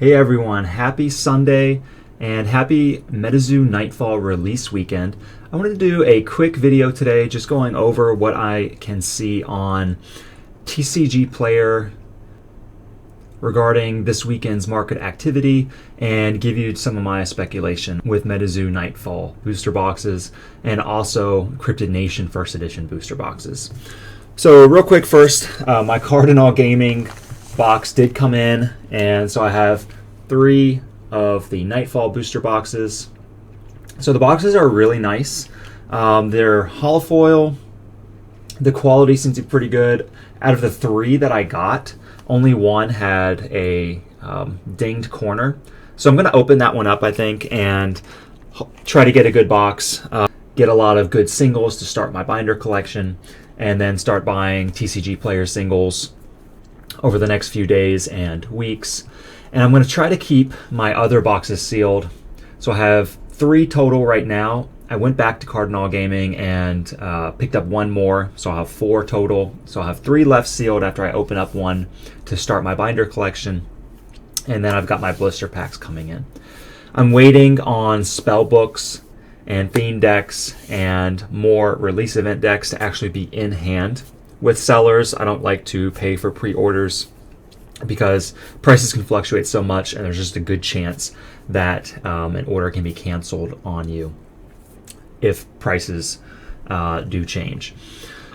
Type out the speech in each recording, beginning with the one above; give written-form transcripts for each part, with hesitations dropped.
Hey everyone, happy Sunday and happy MetaZoo Nightfall release weekend. I wanted to do a quick video today just going over what I can see on TCG Player regarding this weekend's market activity and give you some of my speculation with MetaZoo Nightfall booster boxes and also Cryptid Nation First Edition booster boxes. So real quick first, my Cardinal Gaming box did come in, and so I have 3 of the Nightfall booster boxes. So the boxes are really nice. They're holofoil. The quality seems to be pretty good. Out of the 3 that I got, only one had a dinged corner. So I'm going to open that one up, I think, and try to get a good box, get a lot of good singles to start my binder collection, and then start buying TCG Player singles over the next few days and weeks. And I'm going to try to keep my other boxes sealed. So I have 3 total right now. I went back to Cardinal Gaming and picked up 1 more, so I'll have 4 total. So I'll have 3 left sealed after I open up 1 to start my binder collection. And then I've got my blister packs coming in. I'm waiting on spell books and theme decks and more release event decks to actually be in hand. With sellers, I don't like to pay for pre-orders because prices can fluctuate so much, and there's just a good chance that an order can be canceled on you if prices do change.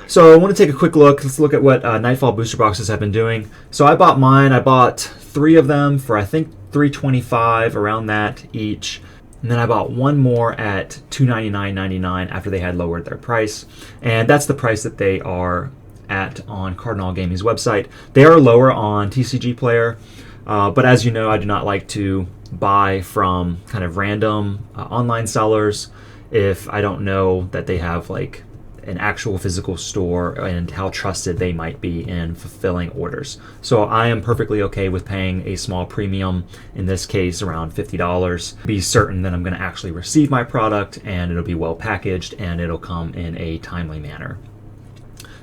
So I want to take a quick look. Let's look at what Nightfall booster boxes have been doing. So I bought mine. I bought 3 of them for I think $3.25, around that each. And then I bought 1 more at $299.99 after they had lowered their price. And that's the price that they are at on Cardinal Gaming's website. They are lower on TCG Player, but as you know, I do not like to buy from kind of random online sellers if I don't know that they have like an actual physical store and how trusted they might be in fulfilling orders. So I am perfectly okay with paying a small premium, in this case around $50, be certain that I'm going to actually receive my product and it'll be well packaged and it'll come in a timely manner.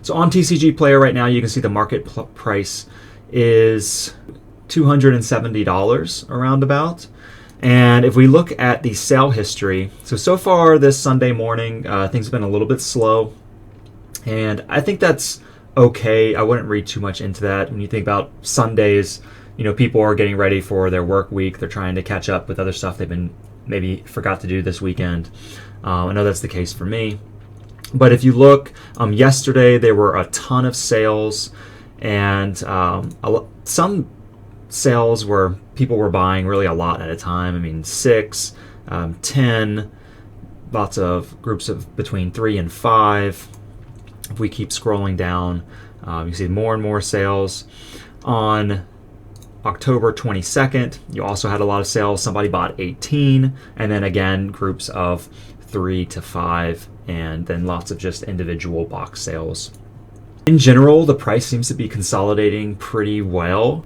So on TCG Player right now, you can see the market price is $270 around about. And if we look at the sale history, so far this Sunday morning, things have been a little bit slow. And I think that's okay. I wouldn't read too much into that. When you think about Sundays, you know, people are getting ready for their work week. They're trying to catch up with other stuff they've been maybe forgot to do this weekend. I know that's the case for me. But if you look, yesterday there were a ton of sales, and some sales where people were buying really a lot at a time. I mean, 6, 10, lots of groups of between 3 and 5. If we keep scrolling down, you see more and more sales. On October 22nd, you also had a lot of sales. Somebody bought 18, and then again, groups of 3 to 5, and then lots of just individual box sales. In general, the price seems to be consolidating pretty well.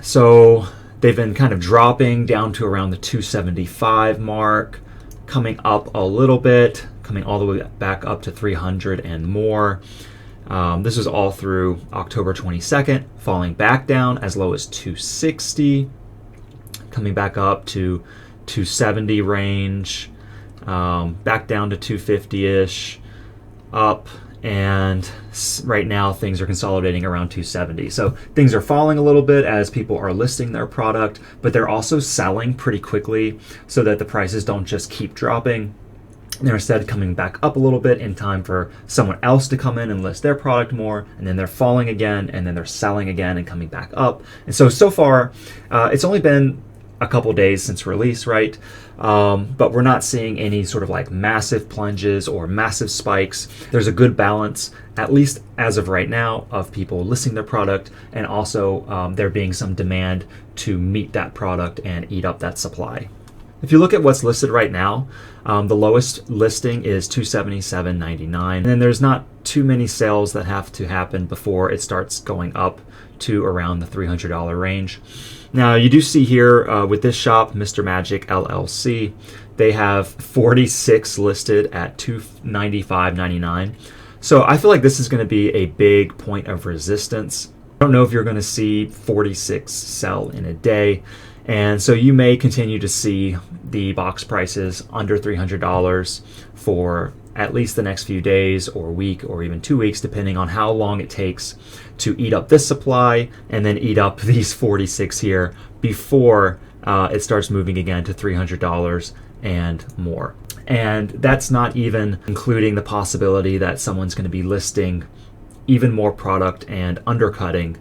So they've been kind of dropping down to around the $275 mark, coming up a little bit, coming all the way back up to $300 and more. This was all through October 22nd, falling back down as low as $260, coming back up to $270 range, back down to $250-ish, up, and right now things are consolidating around $270. So things are falling a little bit as people are listing their product, but they're also selling pretty quickly so that the prices don't just keep dropping. They're instead coming back up a little bit in time for someone else to come in and list their product more, and then they're falling again, and then they're selling again and coming back up. And so far, it's only been a couple days since release, right? But we're not seeing any sort of like massive plunges or massive spikes. There's a good balance, at least as of right now, of people listing their product, and also there being some demand to meet that product and eat up that supply. If you look at what's listed right now, the lowest listing is $277.99, and then there's not too many sales that have to happen before it starts going up to around the $300 range. Now you do see here with this shop, Mr. Magic LLC, they have 46 listed at $295.99. So I feel like this is going to be a big point of resistance I don't know if you're going to see 46 sell in a day. And so you may continue to see the box prices under $300 for at least the next few days or week or even 2 weeks, depending on how long it takes to eat up this supply and then eat up these 46 here before it starts moving again to $300 and more. And that's not even including the possibility that someone's going to be listing even more product and undercutting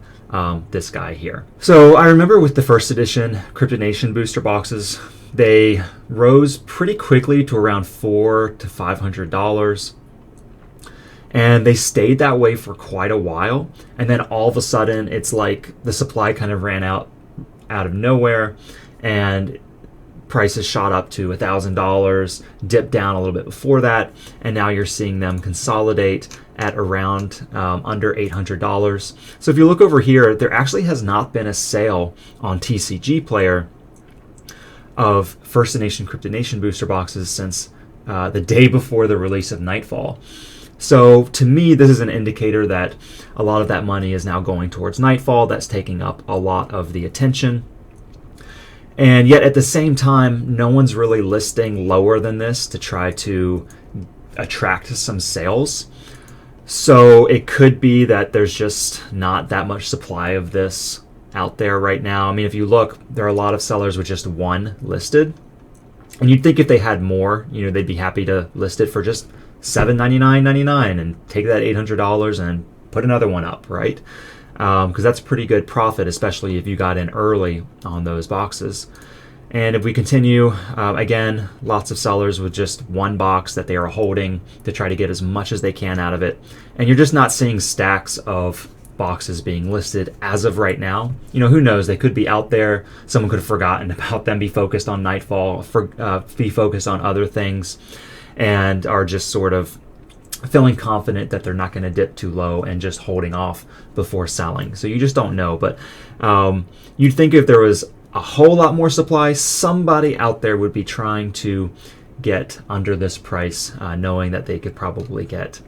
this guy here. So I remember with the first edition Cryptid Nation booster boxes, they rose pretty quickly to around $400 to $500. And they stayed that way for quite a while. And then all of a sudden, it's like the supply kind of ran out of nowhere, and prices shot up to $1,000, dipped down a little bit before that, and now you're seeing them consolidate at around under $800. So if you look over here, there actually has not been a sale on TCG Player of First Nation Cryptid Nation booster boxes since the day before the release of Nightfall. So to me, this is an indicator that a lot of that money is now going towards Nightfall. That's taking up a lot of the attention. And yet at the same time, no one's really listing lower than this to try to attract some sales. So it could be that there's just not that much supply of this out there right now. I mean, if you look, there are a lot of sellers with just one listed. And you'd think if they had more, they'd be happy to list it for just $799.99 and take that $800 and put another one up, right? Because that's pretty good profit, especially if you got in early on those boxes. And if we continue, again, lots of sellers with just one box that they are holding to try to get as much as they can out of it. And you're just not seeing stacks of boxes being listed as of right now. Who knows? They could be out there. Someone could have forgotten about them, be focused on Nightfall, be focused on other things, and are just sort of feeling confident that they're not going to dip too low and just holding off before selling. So you just don't know. But you'd think if there was a whole lot more supply, somebody out there would be trying to get under this price, knowing that they could probably get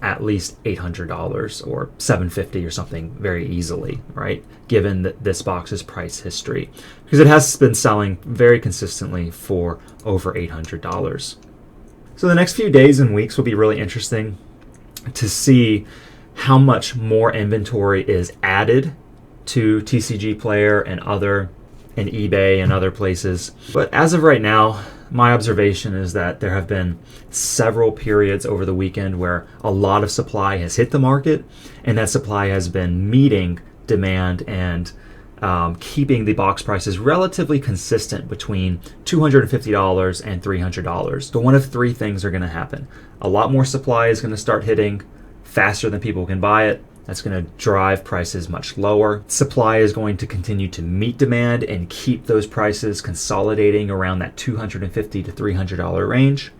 at least $800 or $750 or something very easily, right? Given that this box's price history, because it has been selling very consistently for over $800. So the next few days and weeks will be really interesting to see how much more inventory is added to TCG Player and eBay and other places. But as of right now, my observation is that there have been several periods over the weekend where a lot of supply has hit the market, and that supply has been meeting demand and keeping the box prices relatively consistent between $250 and $300. So one of three things are going to happen. A lot more supply is going to start hitting faster than people can buy it. That's going to drive prices much lower. Supply is going to continue to meet demand and keep those prices consolidating around that $250 to $300 range.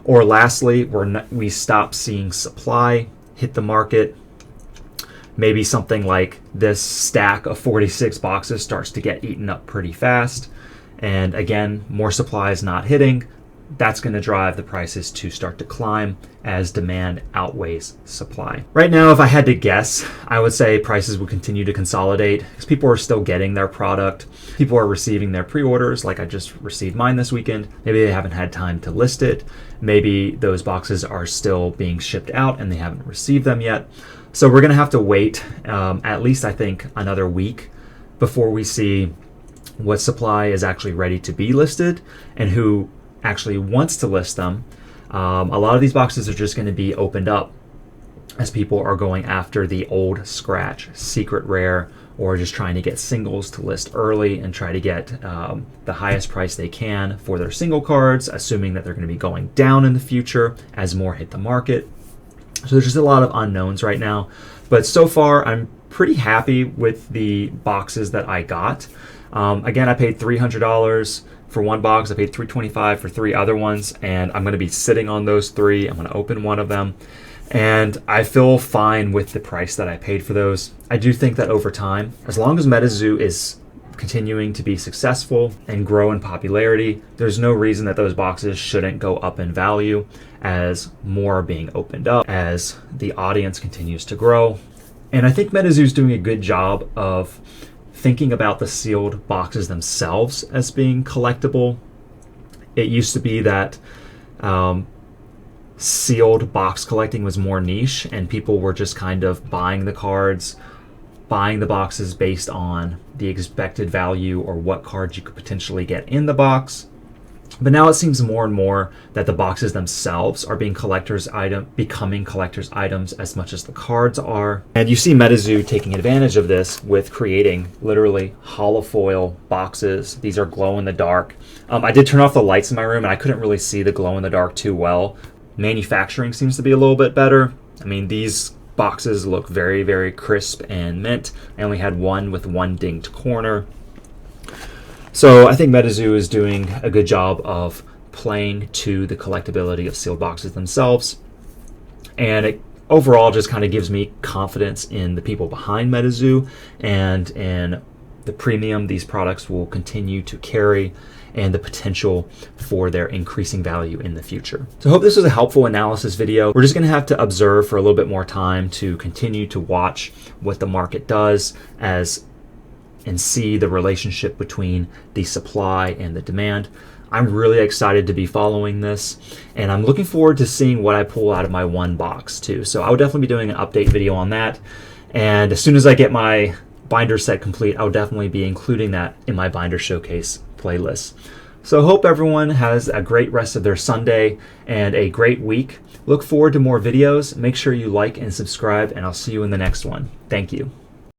Or lastly, we stop seeing supply hit the market. Maybe something like this stack of 46 boxes starts to get eaten up pretty fast. And again, more supply is not hitting. That's going to drive the prices to start to climb as demand outweighs supply. Right now, if I had to guess, I would say prices will continue to consolidate because people are still getting their product. People are receiving their pre-orders, like I just received mine this weekend. Maybe they haven't had time to list it. Maybe those boxes are still being shipped out and they haven't received them yet. So we're going to have to wait at least, I think, another week before we see what supply is actually ready to be listed and who actually wants to list them. A lot of these boxes are just going to be opened up as people are going after the old scratch, secret rare, or just trying to get singles to list early and try to get the highest price they can for their single cards, assuming that they're going to be going down in the future as more hit the market. So there's just a lot of unknowns right now. But so far, I'm pretty happy with the boxes that I got. Again, I paid $300 for one box. I paid $325 for three other ones, and I'm going to be sitting on those three. I'm going to open one of them, and I feel fine with the price that I paid for those. I do think that over time, as long as MetaZoo is continuing to be successful and grow in popularity, there's no reason that those boxes shouldn't go up in value as more are being opened up, as the audience continues to grow. And I think MetaZoo is doing a good job of thinking about the sealed boxes themselves as being collectible. It used to be that sealed box collecting was more niche, and people were just kind of buying the cards, buying the boxes based on the expected value or what cards you could potentially get in the box. But now it seems more and more that the boxes themselves are becoming collector's items as much as the cards are. And you see MetaZoo taking advantage of this with creating literally holofoil boxes. These are glow in the dark. I did turn off the lights in my room and I couldn't really see the glow in the dark too well. Manufacturing seems to be a little bit better. I mean, these boxes look very, very crisp and mint. I only had one with one dinged corner. So I think MetaZoo is doing a good job of playing to the collectability of sealed boxes themselves. And it overall just kind of gives me confidence in the people behind MetaZoo and in the premium these products will continue to carry and the potential for their increasing value in the future. So I hope this was a helpful analysis video. We're just going to have to observe for a little bit more time to continue to watch what the market does and see the relationship between the supply and the demand. I'm really excited to be following this, and I'm looking forward to seeing what I pull out of my one box too. So I will definitely be doing an update video on that, and as soon as I get my binder set complete, I'll definitely be including that in my binder showcase playlist. So I hope everyone has a great rest of their Sunday and a great week. Look forward to more videos. Make sure you like and subscribe, and I'll see you in the next one. Thank you.